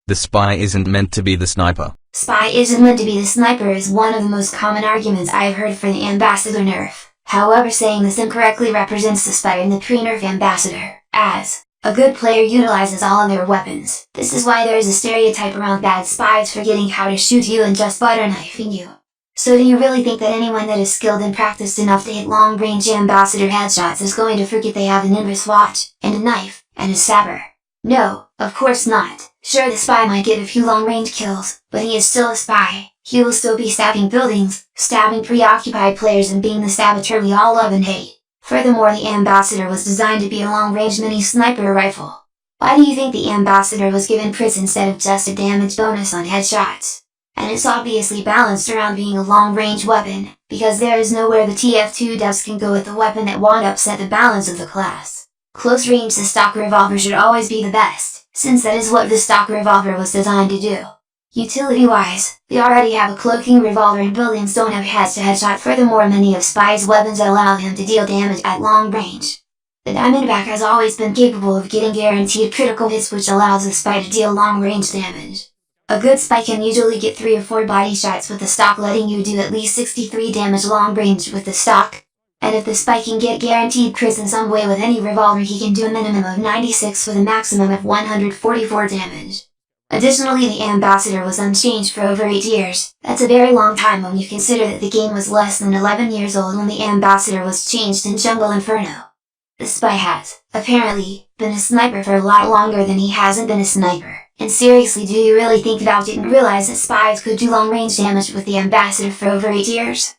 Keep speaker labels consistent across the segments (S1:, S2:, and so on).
S1: The spy isn't meant to be the sniper.
S2: Spy isn't meant to be the sniper is one of the most common arguments I have heard for the Ambassador nerf. However, saying this incorrectly represents the spy in the pre-nerf Ambassador, as a good player utilizes all of their weapons. This is why there is a stereotype around bad spies forgetting how to shoot you and just butter knifing you. So do you really think that anyone that is skilled and practiced enough to hit long-range Ambassador headshots is going to forget they have an inverse watch, and a knife, and a saber? No, of course not. Sure, the spy might get a few long-range kills, but he is still a spy. He will still be stabbing buildings, stabbing preoccupied players and being the saboteur we all love and hate. Furthermore, the Ambassador was designed to be a long-range mini sniper rifle. Why do you think the Ambassador was given crits instead of just a damage bonus on headshots? And it's obviously balanced around being a long-range weapon, because there is nowhere the TF2 devs can go with a weapon that won't upset the balance of the class. Close range, the stock revolver should always be the best, since that is what the stock revolver was designed to do. Utility-wise, we already have a cloaking revolver and buildings don't have head-to-headshot. Furthermore, many of Spy's weapons allow him to deal damage at long range. The Diamondback has always been capable of getting guaranteed critical hits, which allows the Spy to deal long-range damage. A good Spy can usually get 3 or 4 body shots with the stock, letting you do at least 63 damage long range with the stock. And if the Spy can get guaranteed crits in some way with any revolver, he can do a minimum of 96 with a maximum of 144 damage. Additionally, the Ambassador was unchanged for over 8 years. That's a very long time when you consider that the game was less than 11 years old when the Ambassador was changed in Jungle Inferno. The Spy has, apparently, been a sniper for a lot longer than he hasn't been a sniper. And seriously, do you really think Valve didn't realize that spies could do long-range damage with the Ambassador for over 8 years?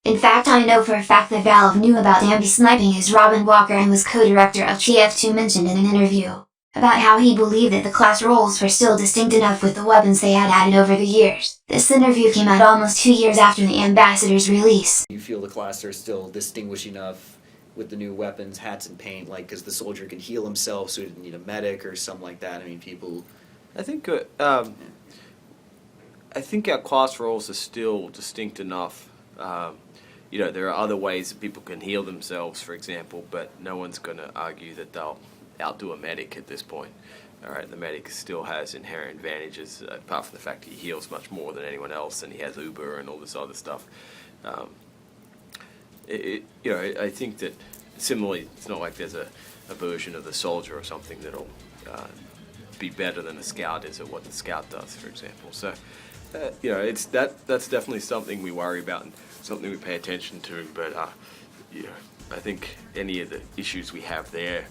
S2: In fact, I know for a fact that Valve knew about Ambi sniping, as Robin Walker and was co-director of TF2 mentioned in an interview, about how he believed that the class roles were still distinct enough with the weapons they had added over the years. This interview came out almost 2 years after the Ambassador's release.
S3: You feel the class are still distinguished enough with the new weapons, hats and paint, like, because the soldier can heal himself, so he didn't need a medic or something like that. I mean, people...
S4: I think our class roles are still distinct enough. There are other ways that people can heal themselves, for example, but no one's going to argue that they'll outdo a medic at this point. All right, the medic still has inherent advantages, apart from the fact he heals much more than anyone else, and he has Uber and all this other stuff. I think that similarly, it's not like there's a version of the soldier or something that'll be better than the scout is at what the scout does, for example. So, it's that's definitely something we worry about and something we pay attention to. But I think any of the issues we have there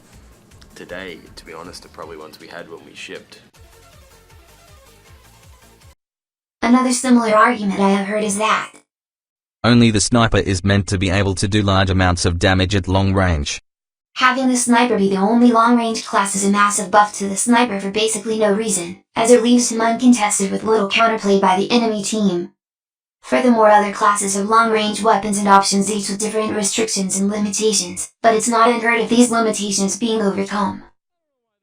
S4: today, to be honest, are probably ones we had when we shipped.
S2: Another similar argument I have heard is that
S1: only the sniper is meant to be able to do large amounts of damage at long range.
S2: Having the sniper be the only long-range class is a massive buff to the sniper for basically no reason, as it leaves him uncontested with little counterplay by the enemy team. Furthermore, other classes have long-range weapons and options, each with different restrictions and limitations, but it's not unheard of these limitations being overcome.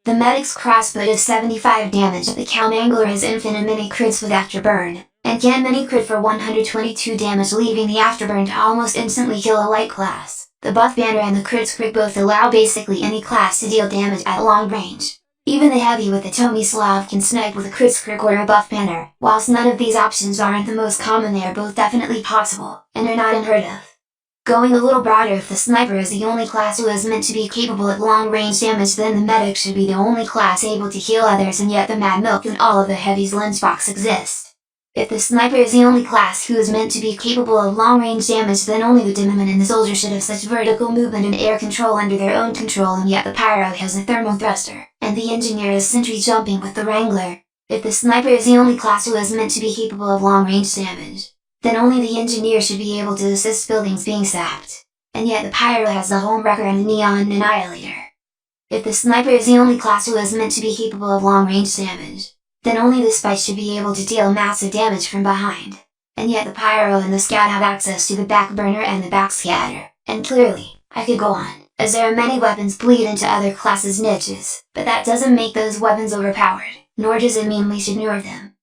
S2: The medic's crossbow does 75 damage, the Cow Mangler has infinite mini crits with afterburn, and can mini crit for 122 damage, leaving the afterburn to almost instantly kill a light class. The buff banner and the crit crit both allow basically any class to deal damage at long range. Even the heavy with the Tomislav can snipe with a crit crit or a buff banner. Whilst none of these options aren't the most common, they are both definitely possible, and are not unheard of. Going a little broader, if the sniper is the only class who is meant to be capable at long range damage, then the medic should be the only class able to heal others, and yet the Mad Milk and all of the heavy's lunchbox exist. If the sniper is the only class who is meant to be capable of long-range damage, then only the Demonman and the soldier should have such vertical movement and air control under their own control, and yet the pyro has a thermal thruster, and the engineer is sentry jumping with the Wrangler. If the sniper is the only class who is meant to be capable of long-range damage, then only the engineer should be able to assist buildings being sapped, and yet the pyro has the Homewrecker and the Neon Annihilator. If the sniper is the only class who is meant to be capable of long-range damage, then only the Spy should be able to deal massive damage from behind, and yet the Pyro and the Scout have access to the back burner and the back scatter. And clearly, I could go on, as there are many weapons bleed into other classes' niches, but that doesn't make those weapons overpowered, nor does it mean we should ignore them.